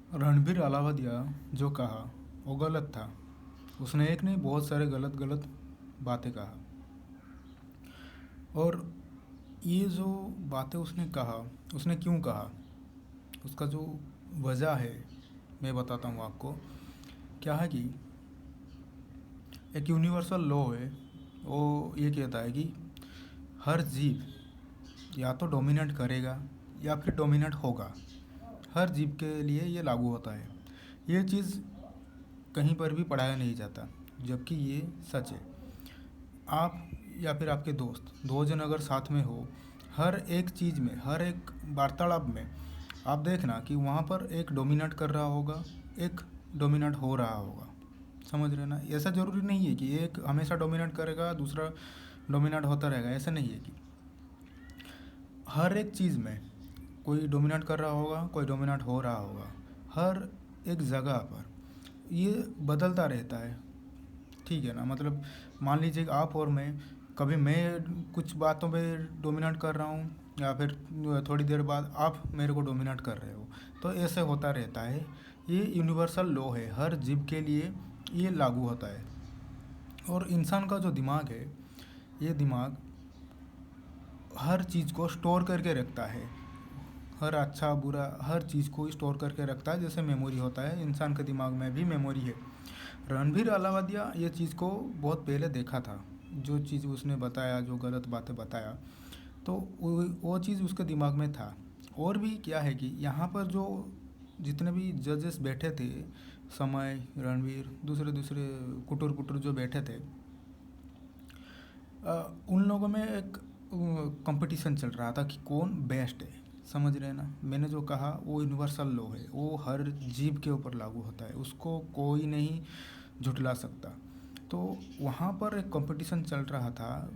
रणबीर अलावदिया जो कहा वो गलत था। उसने एक नहीं बहुत सारे गलत गलत बातें कहा। और ये जो बातें उसने कहा, उसने क्यों कहा, उसका जो वजह है मैं बताता हूँ आपको। क्या है कि एक यूनिवर्सल लॉ है, वो ये कहता है कि हर जीव या तो डोमिनेट करेगा या फिर डोमिनेट होगा। हर जीव के लिए ये लागू होता है। ये चीज़ कहीं पर भी पढ़ाया नहीं जाता, जबकि ये सच है। आप या फिर आपके दोस्त दो जन अगर साथ में हो, हर एक चीज़ में, हर एक वार्तालाप में आप देखना कि वहाँ पर एक डोमिनेट कर रहा होगा, एक डोमिनेट हो रहा होगा। समझ रहे ना? ऐसा ज़रूरी नहीं है कि एक हमेशा डोमिनेट करेगा दूसरा डोमिनेट होता रहेगा, ऐसा नहीं है कि हर एक चीज़ में कोई डोमिनेट कर रहा होगा, कोई डोमिनेट हो रहा होगा। हर एक जगह पर ये बदलता रहता है। ठीक है ना? मतलब मान लीजिए कि आप और मैं, कभी मैं कुछ बातों पे डोमिनेट कर रहा हूँ या फिर थोड़ी देर बाद आप मेरे को डोमिनेट कर रहे हो। तो ऐसे होता रहता है। ये यूनिवर्सल लॉ है, हर जीव के लिए ये लागू होता है। और इंसान का जो दिमाग है, ये दिमाग हर चीज़ को स्टोर करके रखता है। हर अच्छा बुरा हर चीज़ को स्टोर करके रखता है, जैसे मेमोरी होता है, इंसान के दिमाग में भी मेमोरी है। रणबीर अलावदिया ये चीज़ को बहुत पहले देखा था। जो चीज़ उसने बताया, जो गलत बातें बताया, तो वो चीज़ उसके दिमाग में था। और भी क्या है कि यहाँ पर जो जितने भी जजेस बैठे थे, समय, रणवीर, दूसरे दूसरे कुटुर कुटुर जो बैठे थे, उन लोगों में एक कंपटीशन चल रहा था कि कौन बेस्ट है। समझ रहे हैं ना? मैंने जो कहा वो यूनिवर्सल लॉ है, वो हर जीव के ऊपर लागू होता है, उसको कोई नहीं झुठला सकता। तो वहाँ पर एक कंपटीशन चल रहा था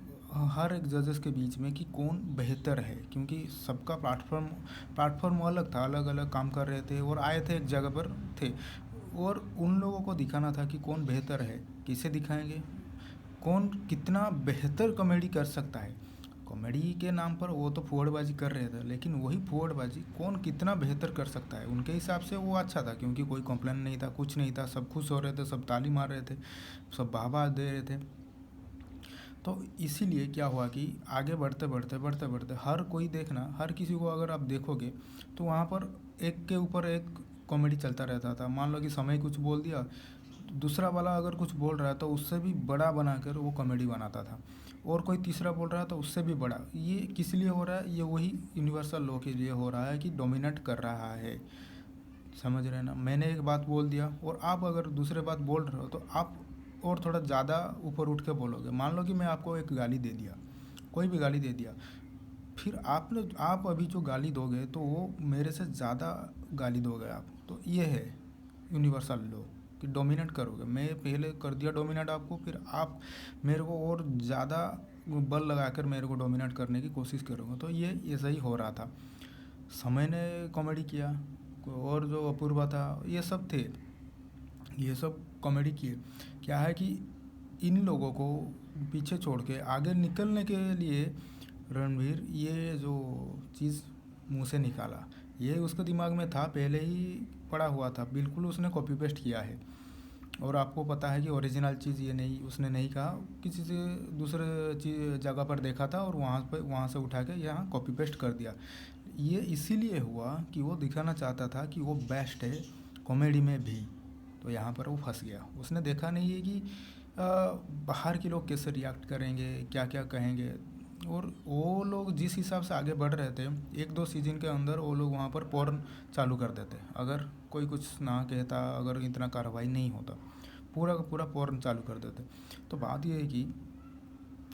हर एक जजेस के बीच में कि कौन बेहतर है, क्योंकि सबका प्लेटफॉर्म अलग था, अलग अलग काम कर रहे थे और आए थे एक जगह पर थे। और उन लोगों को दिखाना था कि कौन बेहतर है। किसे दिखाएंगे? कौन कितना बेहतर कॉमेडी कर सकता है। कॉमेडी के नाम पर वो तो फुहड़बाजी कर रहे थे, लेकिन वही फुहड़बाजी कौन कितना बेहतर कर सकता है, उनके हिसाब से वो अच्छा था, क्योंकि कोई कंप्लेन नहीं था, कुछ नहीं था, सब खुश हो रहे थे, सब ताली मार रहे थे, सब वाह दे रहे थे। तो इसीलिए क्या हुआ कि आगे बढ़ते बढ़ते बढ़ते बढ़ते हर कोई देखना, हर किसी को अगर आप देखोगे तो वहाँ पर एक के ऊपर एक कॉमेडी चलता रहता था। मान लो कि समय कुछ बोल दिया, दूसरा वाला अगर कुछ बोल रहा है तो उससे भी बड़ा बनाकर वो कॉमेडी बनाता था। और कोई तीसरा बोल रहा है तो उससे भी बड़ा। ये किस लिए हो रहा है? ये वही यूनिवर्सल लॉ के लिए हो रहा है कि डोमिनेट कर रहा है। समझ रहे हैं ना? मैंने एक बात बोल दिया और आप अगर दूसरे बात बोल रहे हो तो आप और थोड़ा ज़्यादा ऊपर उठ के बोलोगे। मान लो कि मैं आपको एक गाली दे दिया, कोई भी गाली दे दिया, फिर आप अभी जो गाली दोगे तो वो मेरे से ज़्यादा गाली दोगे आप। तो ये है यूनिवर्सल लॉ कि डोमिनेट करोगे। मैं पहले कर दिया डोमिनेट आपको, फिर आप मेरे को और ज़्यादा बल लगाकर मेरे को डोमिनेट करने की कोशिश करोगे। तो ये ऐसा ही हो रहा था। समय ने कॉमेडी किया, और जो अपूर्वा था, ये सब थे, ये सब कॉमेडी किए। क्या है कि इन लोगों को पीछे छोड़ के आगे निकलने के लिए रणवीर ये जो चीज़ मुंह से निकाला, ये उसके दिमाग में था, पहले ही पड़ा हुआ था, बिल्कुल उसने कॉपी पेस्ट किया है। और आपको पता है कि ओरिजिनल चीज़ ये नहीं, उसने नहीं कहा, किसी से दूसरे चीज जगह पर देखा था और वहाँ से उठा के यहाँ कॉपी पेस्ट कर दिया। ये इसीलिए हुआ कि वो दिखाना चाहता था कि वो बेस्ट है कॉमेडी में भी। तो यहाँ पर वो फंस गया। उसने देखा नहीं है कि बाहर के लोग कैसे रिएक्ट करेंगे, क्या क्या कहेंगे। और वो लोग जिस हिसाब से आगे बढ़ रहे थे, एक दो सीजन के अंदर वो लोग वहाँ पर पोर्न चालू कर देते, अगर कोई कुछ ना कहता, अगर इतना कार्रवाई नहीं होता, पूरा का पूरा पोर्न चालू कर देते। तो बात ये है कि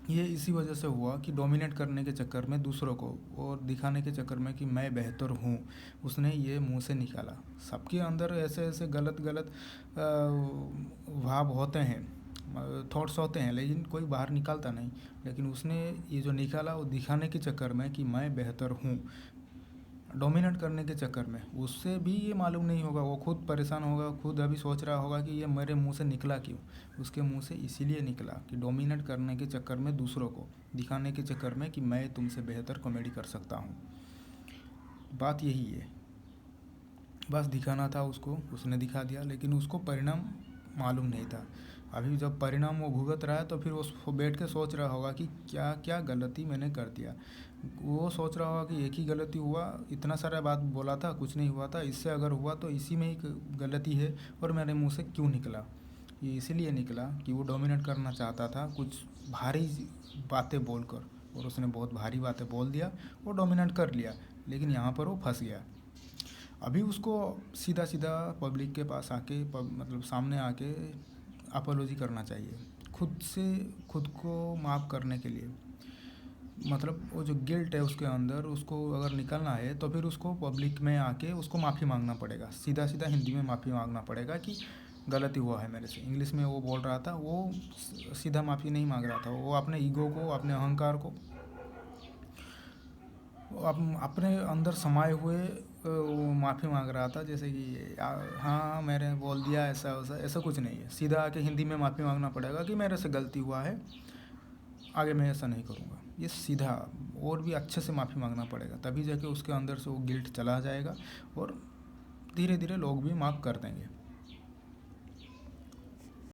ये इसी वजह से हुआ कि डोमिनेट करने के चक्कर में दूसरों को और दिखाने के चक्कर में कि मैं बेहतर हूँ, उसने ये मुंह से निकाला। सबके अंदर ऐसे ऐसे गलत गलत भाव होते हैं, थॉट्स होते हैं, लेकिन कोई बाहर निकालता नहीं। लेकिन उसने ये जो निकाला वो दिखाने के चक्कर में कि मैं बेहतर हूँ, डोमिनेट करने के चक्कर में। उससे भी ये मालूम नहीं होगा, वो खुद परेशान होगा, खुद अभी सोच रहा होगा कि ये मेरे मुंह से निकला क्यों। उसके मुंह से इसीलिए निकला कि डोमिनेट करने के चक्कर में, दूसरों को दिखाने के चक्कर में कि मैं तुमसे बेहतर कॉमेडी कर सकता हूँ। बात यही है। बस दिखाना था उसको, उसने दिखा दिया, लेकिन उसको परिणाम मालूम नहीं था। अभी जब परिणाम वो भुगत रहा है तो फिर वो बैठ के सोच रहा होगा कि क्या क्या गलती मैंने कर दिया। वो सोच रहा होगा कि एक ही गलती हुआ, इतना सारा बात बोला था कुछ नहीं हुआ था, इससे अगर हुआ तो इसी में ही गलती है, और मेरे मुंह से क्यों निकला। ये इसीलिए निकला कि वो डोमिनेट करना चाहता था कुछ भारी बातें बोलकर, और उसने बहुत भारी बातें बोल दिया, वो डोमिनेट कर लिया। लेकिन यहाँ पर वो फंस गया। अभी उसको सीधा सीधा पब्लिक के पास आके मतलब सामने आके अपोलॉजी करना चाहिए, खुद से खुद को माफ़ करने के लिए। मतलब वो जो गिल्ट है उसके अंदर, उसको अगर निकलना है तो फिर उसको पब्लिक में आके उसको माफ़ी मांगना पड़ेगा, सीधा सीधा हिंदी में माफ़ी मांगना पड़ेगा कि गलती हुआ है मेरे से। इंग्लिश में वो बोल रहा था, वो सीधा माफ़ी नहीं मांग रहा था, वो अपने ईगो को, अपने अहंकार को, अपने अंदर समाये हुए वो माफ़ी मांग रहा था। जैसे कि हाँ मैंने बोल दिया ऐसा वैसा, ऐसा कुछ नहीं है। सीधा आके हिंदी में माफ़ी मांगना पड़ेगा कि मेरे से गलती हुआ है, आगे मैं ऐसा नहीं करूँगा। ये सीधा, और भी अच्छे से माफ़ी मांगना पड़ेगा, तभी जाके उसके अंदर से वो गिल्ट चला जाएगा, और धीरे धीरे लोग भी माफ़ कर देंगे।